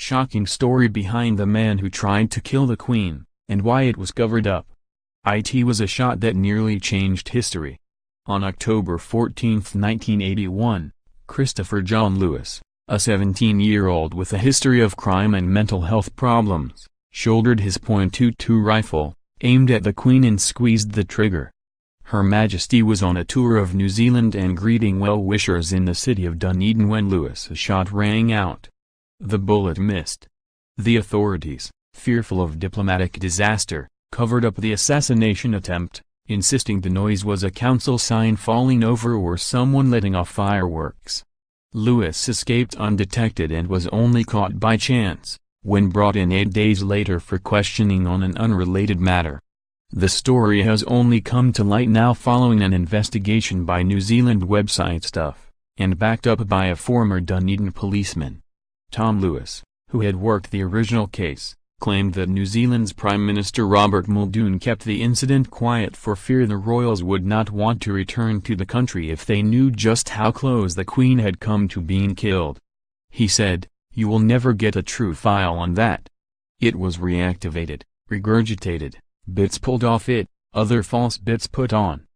shocking story behind the man who tried to kill the Queen, and why it was covered up. It was a shot that nearly changed history. On October 14, 1981, Christopher John Lewis, a 17-year-old with a history of crime and mental health problems, shouldered his .22 rifle, aimed at the Queen and squeezed the trigger. Her Majesty was on a tour of New Zealand and greeting well-wishers in the city of Dunedin when Lewis's shot rang out. The bullet missed. The authorities, fearful of diplomatic disaster, covered up the assassination attempt, insisting the noise was a council sign falling over or someone letting off fireworks. Lewis escaped undetected and was only caught by chance, when brought in 8 days later for questioning on an unrelated matter. The story has only come to light now following an investigation by New Zealand website Stuff, and backed up by a former Dunedin policeman. Tom Lewis, who had worked the original case, claimed that New Zealand's Prime Minister Robert Muldoon kept the incident quiet for fear the royals would not want to return to the country if they knew just how close the Queen had come to being killed. He said, "You will never get a true file on that. It was reactivated, regurgitated, bits pulled off it, other false bits put on."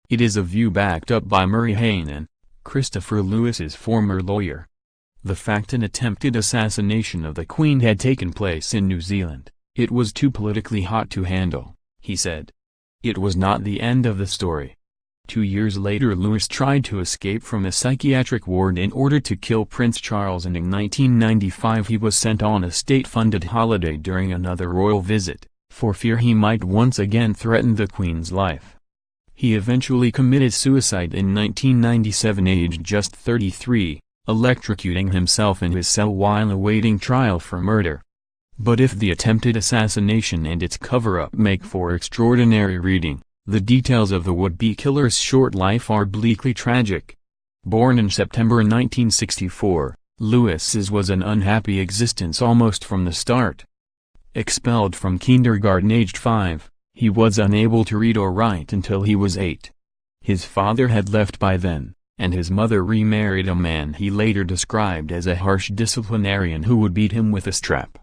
It is a view backed up by Murray Heynen, Christopher Lewis's former lawyer. The fact an attempted assassination of the Queen had taken place in New Zealand, it was too politically hot to handle, he said. It was not the end of the story. 2 years later Lewis tried to escape from a psychiatric ward in order to kill Prince Charles, and in 1995 he was sent on a state-funded holiday during another royal visit, for fear he might once again threaten the Queen's life. He eventually committed suicide in 1997 aged just 33. Electrocuting himself in his cell while awaiting trial for murder. But if the attempted assassination and its cover-up make for extraordinary reading, the details of the would-be killer's short life are bleakly tragic. Born in September 1964, Lewis's was an unhappy existence almost from the start. Expelled from kindergarten aged 5, he was unable to read or write until he was 8. His father had left by then, and his mother remarried a man he later described as a harsh disciplinarian who would beat him with a strap.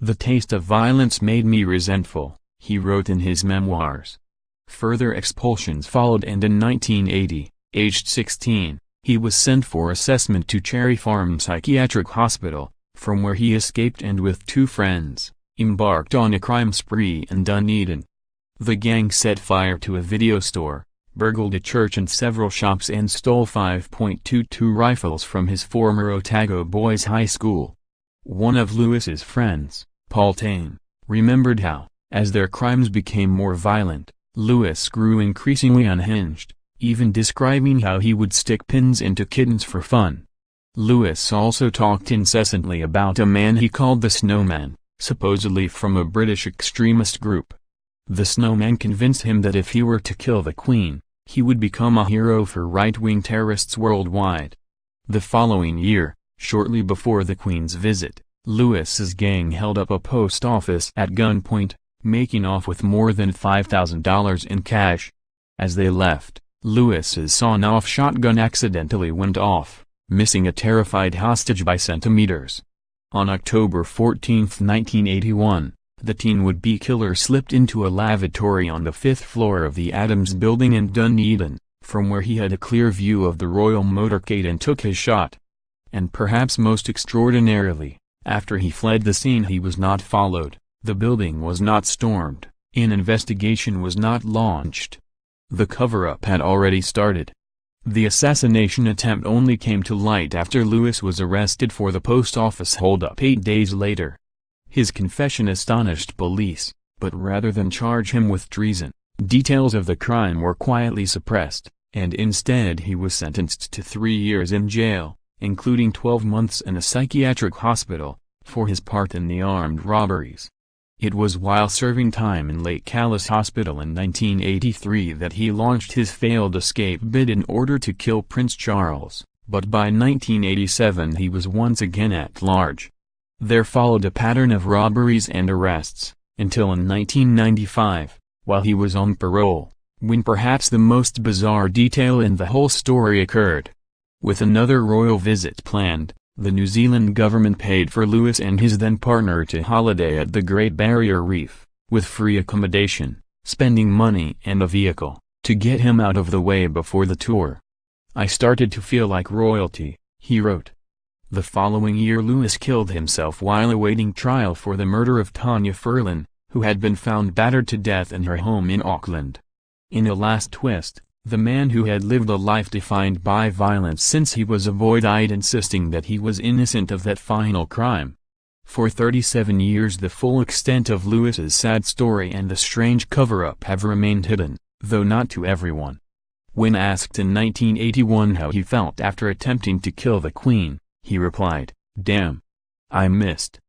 "The taste of violence made me resentful," he wrote in his memoirs. Further expulsions followed, and in 1980, aged 16, he was sent for assessment to Cherry Farm Psychiatric Hospital, from where he escaped and with 2 friends, embarked on a crime spree in Dunedin. The gang set fire to a video store, burgled a church and several shops, and stole 5.22 rifles from his former Otago Boys High School. One of Lewis's friends, Paul Tane, remembered how, as their crimes became more violent, Lewis grew increasingly unhinged, even describing how he would stick pins into kittens for fun. Lewis also talked incessantly about a man he called the Snowman, supposedly from a British extremist group. The Snowman convinced him that if he were to kill the Queen, he would become a hero for right-wing terrorists worldwide. The following year, shortly before the Queen's visit, Lewis's gang held up a post office at gunpoint, making off with more than $5,000 in cash. As they left, Lewis's sawn-off shotgun accidentally went off, missing a terrified hostage by centimeters. On October 14, 1981, the teen would-be killer slipped into a lavatory on the 5th floor of the Adams building in Dunedin, from where he had a clear view of the royal motorcade, and took his shot. And perhaps most extraordinarily, after he fled the scene he was not followed, the building was not stormed, an investigation was not launched. The cover-up had already started. The assassination attempt only came to light after Lewis was arrested for the post office hold-up 8 days later. His confession astonished police, but rather than charge him with treason, details of the crime were quietly suppressed, and instead he was sentenced to 3 years in jail, including 12 months in a psychiatric hospital, for his part in the armed robberies. It was while serving time in Lake Calais Hospital in 1983 that he launched his failed escape bid in order to kill Prince Charles, but by 1987 he was once again at large. There followed a pattern of robberies and arrests, until in 1995, while he was on parole, when perhaps the most bizarre detail in the whole story occurred. With another royal visit planned, The New Zealand government paid for Lewis and his then partner to holiday at the Great Barrier Reef, with free accommodation, spending money and a vehicle, to get him out of the way before the tour. "I started to feel like royalty," he wrote. The following year Lewis killed himself while awaiting trial for the murder of Tanya Furlan, who had been found battered to death in her home in Auckland. In a last twist, the man who had lived a life defined by violence since he was a boy died insisting that he was innocent of that final crime. For 37 years the full extent of Lewis's sad story and the strange cover-up have remained hidden, though not to everyone. When asked in 1981 how he felt after attempting to kill the Queen, he replied, "Damn. I missed."